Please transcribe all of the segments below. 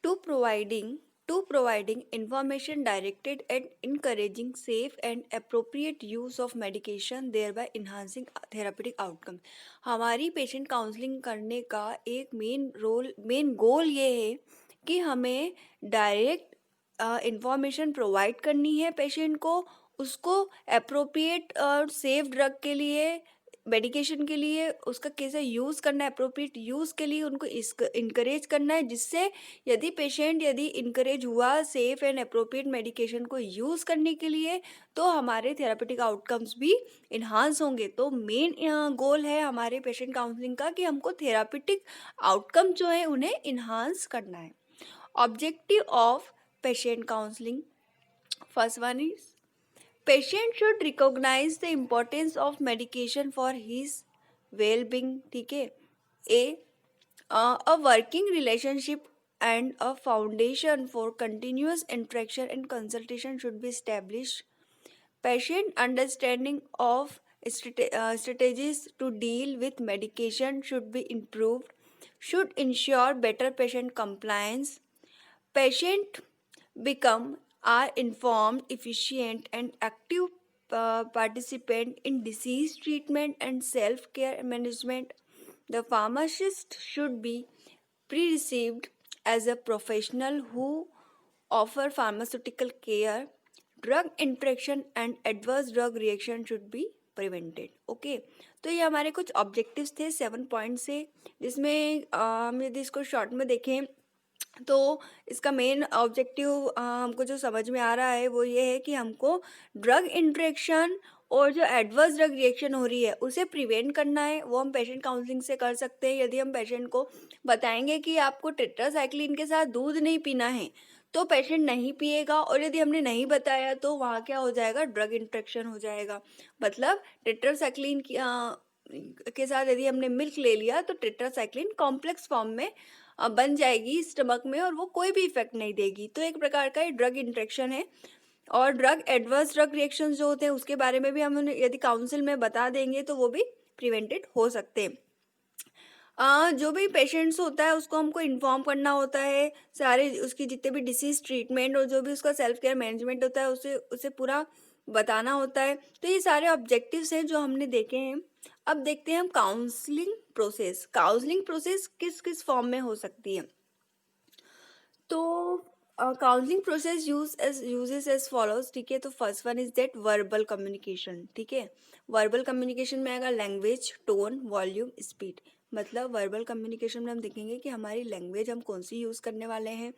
to providing to providing information directed at encouraging safe and appropriate use of medication thereby enhancing therapeutic outcome. हमारी patient counselling करने का एक main goal ये है कि हमें डायरेक्ट इंफॉर्मेशन प्रोवाइड करनी है पेशेंट को, उसको अप्रोप्रिएट और सेफ ड्रग के लिए, मेडिकेशन के लिए उसका कैसे यूज़ करना है, अप्रोप्रिएट यूज़ के लिए उनको इनकरेज करना है, जिससे यदि इनकरेज हुआ सेफ एंड अप्रोप्रिएट मेडिकेशन को यूज़ करने के लिए, तो हमारे थेरापेटिक आउटकम्स भी इन्हांस होंगे। तो मेन गोल है हमारे पेशेंट काउंसलिंग का कि हमको थेरापेटिक आउटकम जो है उन्हें इन्हांस करना है। Objective of patient counselling, first one is patient should recognise the importance of medication for his well-being, ठीक है। A working relationship and a foundation for continuous interaction and consultation should be established. Patient understanding of strategies to deal with medication should be improved, should ensure better patient compliance. Patient become are informed, efficient, and active participant in disease treatment and self-care management. The pharmacist should be pre-received as a professional who offer pharmaceutical care. Drug interaction and adverse drug reaction should be prevented. Okay, तो ये हमारे कुछ objectives थे 7 point से, जिसमें हम यदि इसको शॉर्ट में देखें तो इसका मेन ऑब्जेक्टिव हमको जो समझ में आ रहा है वो ये है कि हमको ड्रग इंटरेक्शन और जो एडवर्स ड्रग रिएक्शन हो रही है उसे प्रिवेंट करना है। वो हम पेशेंट काउंसलिंग से कर सकते हैं। यदि हम पेशेंट को बताएंगे कि आपको टेट्रासाइक्लिन के साथ दूध नहीं पीना है, तो पेशेंट नहीं पिएगा, और यदि हमने नहीं बताया तो वहाँ क्या हो जाएगा, ड्रग इंटरेक्शन हो जाएगा। मतलब टेट्रासाइक्लिन के साथ यदि हमने मिल्क ले लिया तो टेट्रासाइक्लिन कॉम्प्लेक्स फॉर्म में बन जाएगी स्टमक में और वो कोई भी इफेक्ट नहीं देगी। तो एक प्रकार का ये ड्रग इंटरेक्शन है। और ड्रग एडवर्स ड्रग रिएक्शंस जो होते हैं उसके बारे में भी हम यदि काउंसिल में बता देंगे तो वो भी प्रिवेंटेड हो सकते हैं। जो भी पेशेंट्स होता है उसको हमको इन्फॉर्म करना होता है, सारे उसकी जितने भी डिसीज ट्रीटमेंट और जो भी उसका सेल्फ केयर मैनेजमेंट होता है उसे उसे पूरा बताना होता है। तो ये सारे ऑब्जेक्टिव्स हैं जो हमने देखे हैं। अब देखते हैं हम काउंसलिंग प्रोसेस। काउंसलिंग प्रोसेस किस किस फॉर्म में हो सकती है। तो counselling process uses as follows, ठीक है। तो first one is that verbal communication, ठीक है। वर्बल कम्युनिकेशन में आएगा लैंग्वेज, टोन, वॉल्यूम, स्पीड। मतलब वर्बल कम्युनिकेशन में हम देखेंगे कि हमारी लैंग्वेज हम कौन सी यूज़ करने वाले हैं,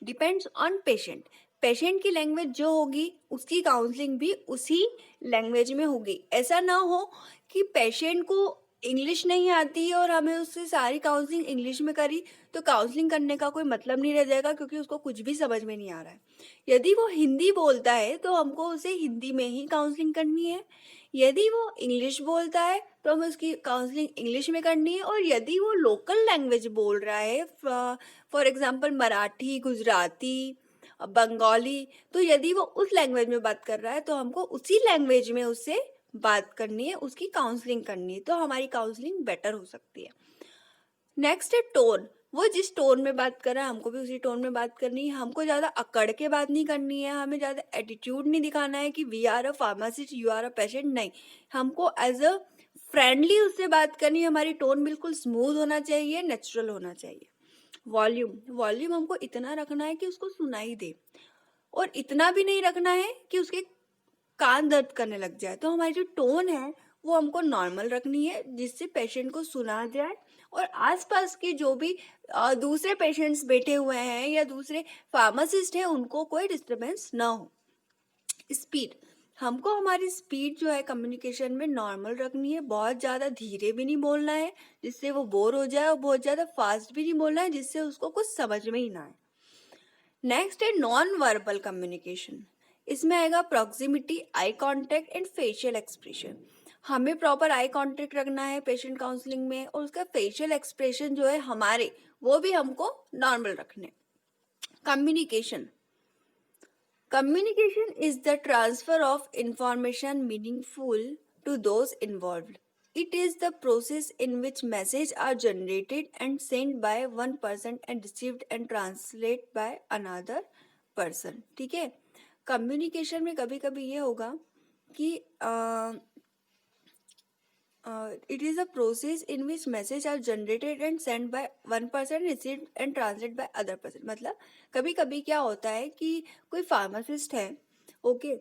डिपेंड्स ऑन पेशेंट। पेशेंट की लैंग्वेज जो होगी उसकी काउंसलिंग भी उसी लैंग्वेज में होगी। ऐसा ना हो कि पेशेंट को इंग्लिश नहीं आती और हमें उससे सारी काउंसलिंग इंग्लिश में करी, तो काउंसलिंग करने का कोई मतलब नहीं रह जाएगा, क्योंकि उसको कुछ भी समझ में नहीं आ रहा है। यदि वो हिंदी बोलता है तो हमको उसे हिंदी में ही काउंसलिंग करनी है। यदि वो इंग्लिश बोलता है तो हमें उसकी काउंसलिंग इंग्लिश में करनी है। और यदि वो लोकल लैंग्वेज बोल रहा है, फॉर एग्जांपल मराठी, गुजराती, बंगाली, तो यदि वो उस लैंग्वेज में बात कर रहा है तो हमको उसी लैंग्वेज में उससे बात करनी है, उसकी काउंसलिंग करनी है, तो हमारी काउंसलिंग बेटर हो सकती है। नेक्स्ट है टोन। वो जिस टोन में बात कर रहा है हमको भी उसी टोन में बात करनी है। हमको ज़्यादा अकड़ के बात नहीं करनी है, हमें ज़्यादा एटीट्यूड नहीं दिखाना है कि we are a pharmacist, you are a patient, नहीं। हमको एज अ फ्रेंडली उससे बात करनी है। हमारी टोन बिल्कुल स्मूथ होना चाहिए, नेचुरल होना चाहिए। वॉल्यूम हमको इतना रखना है कि उसको सुनाई दे, और इतना भी नहीं रखना है कि उसके कान दर्द करने लग जाए। तो हमारी जो टोन है वो हमको नॉर्मल रखनी है, जिससे पेशेंट को सुना जाए और आसपास के जो भी दूसरे पेशेंट्स बैठे हुए हैं या दूसरे फार्मासिस्ट हैं उनको कोई डिस्टरबेंस ना हो। स्पीड, हमको हमारी स्पीड जो है कम्युनिकेशन में नॉर्मल रखनी है। बहुत ज़्यादा धीरे भी नहीं बोलना है जिससे वो बोर हो जाए, और बहुत ज़्यादा फास्ट भी नहीं बोलना है जिससे उसको कुछ समझ में ही ना आए। नेक्स्ट है नॉन वर्बल कम्युनिकेशन। इसमें आएगा proximity, eye contact and facial expression. हमें प्रॉपर आई कांटेक्ट रखना है पेशेंट काउंसलिंग में, और उसका फेशियल एक्सप्रेशन जो है हमारे वो भी हमको नॉर्मल रखने। Communication is the transfer of information meaningful to those involved. It is the process in which messages are generated and sent by one person and received and translated by another person. ठीक है, communication में कभी कभी ये होगा कि it is a process in which messages are generated and sent by one person, received and translated by other person. मतलब कभी कभी क्या होता है कि कोई फार्मासिस्ट है, ओके,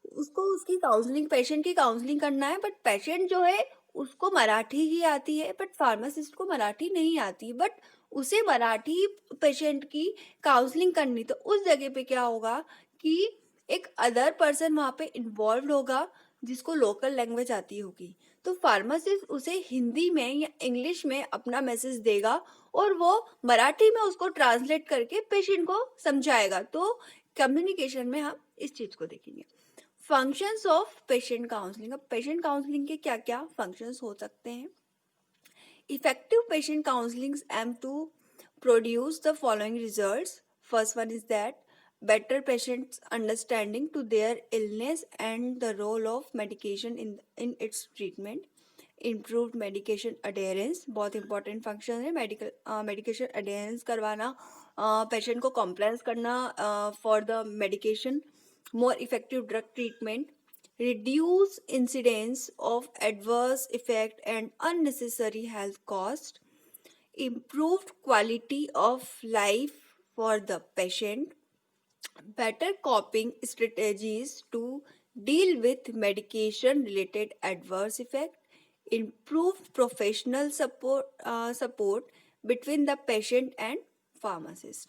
उसको उसकी काउंसलिंग, पेशेंट की काउंसलिंग करना है, बट पेशेंट जो है उसको मराठी ही आती है, बट फार्मासिस्ट को मराठी नहीं आती, बट उसे मराठी पेशेंट की काउंसलिंग करनी, तो उस जगह पे क्या होगा कि एक अदर पर्सन वहाँ पे इन्वॉल्व होगा जिसको लोकल लैंग्वेज आती होगी, तो फार्मासिस्ट उसे हिंदी में या इंग्लिश में अपना मैसेज देगा और वो मराठी में उसको ट्रांसलेट करके पेशेंट को समझाएगा। तो कम्युनिकेशन में हम इस चीज को देखेंगे। Functions of patient counselling. अब पेशेंट काउंसलिंग के क्या क्या फंक्शंस हो सकते हैं? Effective patient counselling aim to produce the following results. First one is that better patients understanding to their illness and the role of medication in its treatment. Improved medication adherence, बहुत important function है medication adherence करवाना, patient को compliance करना for the medication, more effective drug treatment, reduce incidence of adverse effect and unnecessary health cost, improved quality of life for the patient, better coping strategies to deal with medication related adverse effect, improved professional support between the patient and pharmacist.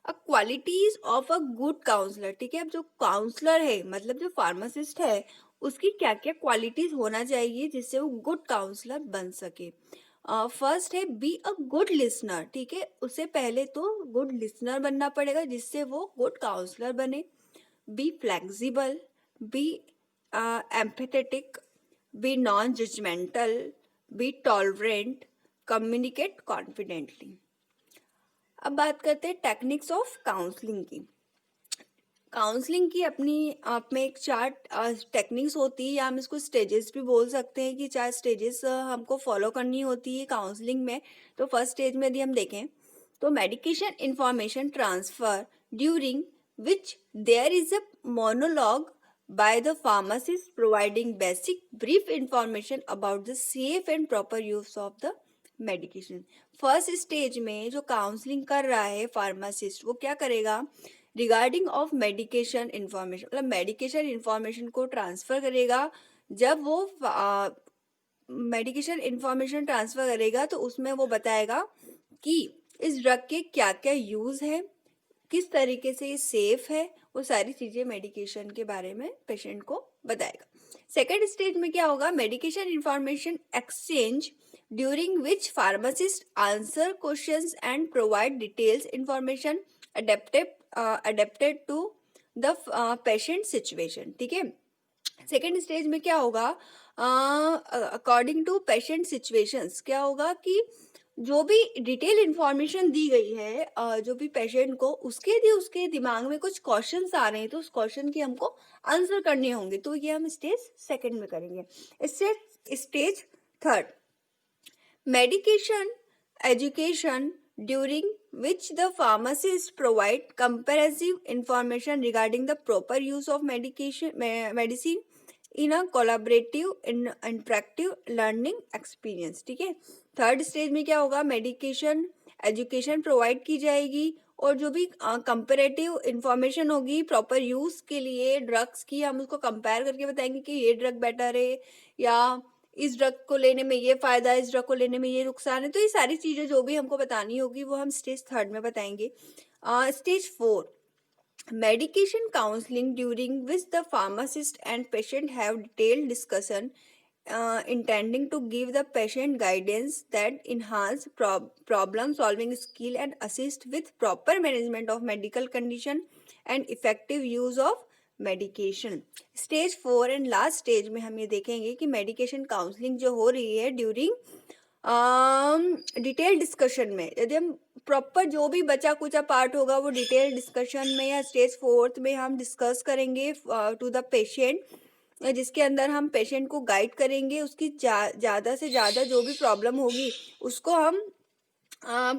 Qualities of a good counsellor. ठीक है, अब जो counsellor है मतलब जो pharmacist है उसकी क्या क्या क्वालिटीज होना चाहिए जिससे वो गुड काउंसलर बन सके। फर्स्ट है बी अ गुड लिसनर। ठीक है, उसे पहले तो गुड लिसनर बनना पड़ेगा जिससे वो गुड काउंसलर बने। Be flexible, be empathetic, be non judgemental, be tolerant, communicate confidently. अब बात करते हैं टेक्निक्स ऑफ काउंसलिंग की। काउंसलिंग की अपनी आप में एक चार टेक्निक्स होती है, या हम इसको स्टेजेस भी बोल सकते हैं कि चार स्टेजेस हमको फॉलो करनी होती है काउंसलिंग में। तो फर्स्ट स्टेज में यदि हम देखें तो medication information transfer, during which there is a monologue by the pharmacist providing basic brief information about the safe and proper use of the medication. First stage में जो काउंसलिंग कर रहा है फार्मासिस्ट वो क्या करेगा, रिगार्डिंग ऑफ मेडिकेशन इंफॉर्मेशन, मतलब medication information को ट्रांसफर करेगा। जब वो मेडिकेशन इंफॉर्मेशन ट्रांसफर करेगा तो उसमें वो बताएगा कि इस ड्रग के क्या क्या यूज है, किस तरीके से ये सेफ है, वो सारी चीजें मेडिकेशन के बारे में पेशेंट को बताएगा। सेकेंड स्टेज में क्या होगा, medication information exchange, during which pharmacist answer questions and provide details information adapted to the patient situation. ठीक है, सेकेंड स्टेज में क्या होगा, अकॉर्डिंग टू पेशेंट सिचुएशंस क्या होगा कि जो भी डिटेल इंफॉर्मेशन दी गई है जो भी पेशेंट को, उसके यदि उसके दिमाग में कुछ क्वेश्चंस आ रहे हैं तो उस क्वेश्चन की हमको आंसर करने होंगे, तो ये हम स्टेज सेकंड में करेंगे। Stage third, medication education, during which the pharmacist provide comprehensive information regarding the proper use of medicine in a collaborative interactive learning experience। ठीक है, थर्ड स्टेज में क्या होगा, मेडिकेशन एजुकेशन प्रोवाइड की जाएगी और जो भी कंपेरेटिव इंफॉर्मेशन होगी प्रॉपर यूज के लिए ड्रग्स की, हम उसको कंपेयर करके बताएंगे कि ये ड्रग बेटर है या इस ड्रग को लेने में ये फायदा है, इस ड्रग को लेने में ये नुकसान है। तो ये सारी चीजें जो भी हमको बतानी होगी वो हम स्टेज थर्ड में बताएंगे। Stage four, medication counseling, during which the pharmacist and patient have detailed discussion intending to give the patient guidance that enhance problem solving skill and assist with proper management of medical condition and effective use of medication. Stage four and last stage में हम ये देखेंगे कि medication counselling जो हो रही है during detail discussion में, यदि हम प्रॉपर जो भी बचा कुचा पार्ट होगा वो डिटेल डिस्कशन में या स्टेज फोर्थ में हम डिस्कस करेंगे टू द पेशेंट जिसके अंदर हम पेशेंट को गाइड करेंगे, उसकी ज़्यादा से ज़्यादा जो भी प्रॉब्लम होगी उसको हम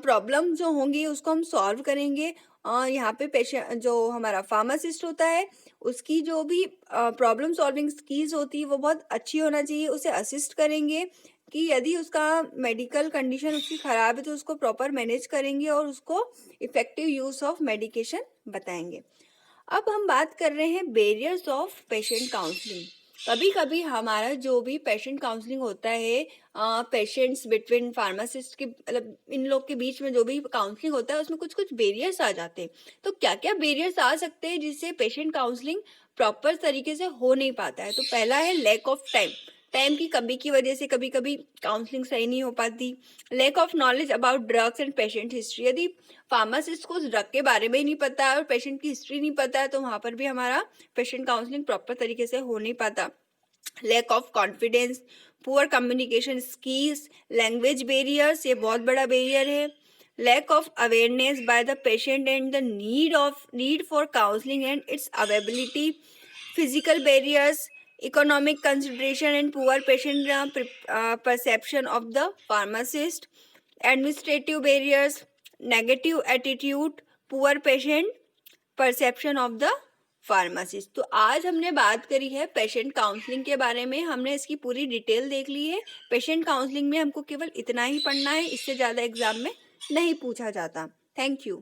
प्रॉब्लम जो होंगी उसको हम सॉल्व करेंगे। यहाँ पे पेशेंट जो हमारा फार्मासिस्ट होता है उसकी जो भी प्रॉब्लम सॉल्विंग स्किल्स होती है वो बहुत अच्छी होना चाहिए। उसे असिस्ट करेंगे कि यदि उसका मेडिकल कंडीशन उसकी ख़राब है तो उसको प्रॉपर मैनेज करेंगे और उसको इफ़ेक्टिव यूज़ ऑफ मेडिकेशन बताएंगे। अब हम बात कर रहे हैं बैरियर्स ऑफ पेशेंट काउंसलिंग। कभी कभी हमारा जो भी पेशेंट काउंसलिंग होता है, पेशेंट्स बिटवीन फार्मासिस्ट के मतलब इन लोग के बीच में जो भी काउंसलिंग होता है उसमें कुछ कुछ बैरियर्स आ जाते हैं। तो क्या क्या बैरियर्स आ सकते हैं जिससे पेशेंट काउंसलिंग प्रॉपर तरीके से हो नहीं पाता है? तो पहला है लैक ऑफ टाइम। टाइम की कमी की वजह से कभी कभी काउंसलिंग सही नहीं हो पाती। Lack of knowledge about drugs and patient history. यदि फार्मासिस्ट को उस ड्रग के बारे में ही नहीं पता है और पेशेंट की हिस्ट्री नहीं पता है तो वहाँ पर भी हमारा पेशेंट काउंसलिंग प्रॉपर तरीके से हो नहीं पाता। Lack of confidence, poor communication skills, language barriers, ये बहुत बड़ा बैरियर है। Lack of awareness by the patient and the need for counselling and its availability. Physical barriers, economic consideration and poor patient perception of the pharmacist. Administrative barriers, negative attitude, poor patient perception of the pharmacist. तो आज हमने बात करी है patient counselling के बारे में, हमने इसकी पूरी डिटेल देख ली है। पेशेंट काउंसलिंग में हमको केवल इतना ही पढ़ना है, इससे ज़्यादा एग्जाम में नहीं पूछा जाता। Thank you.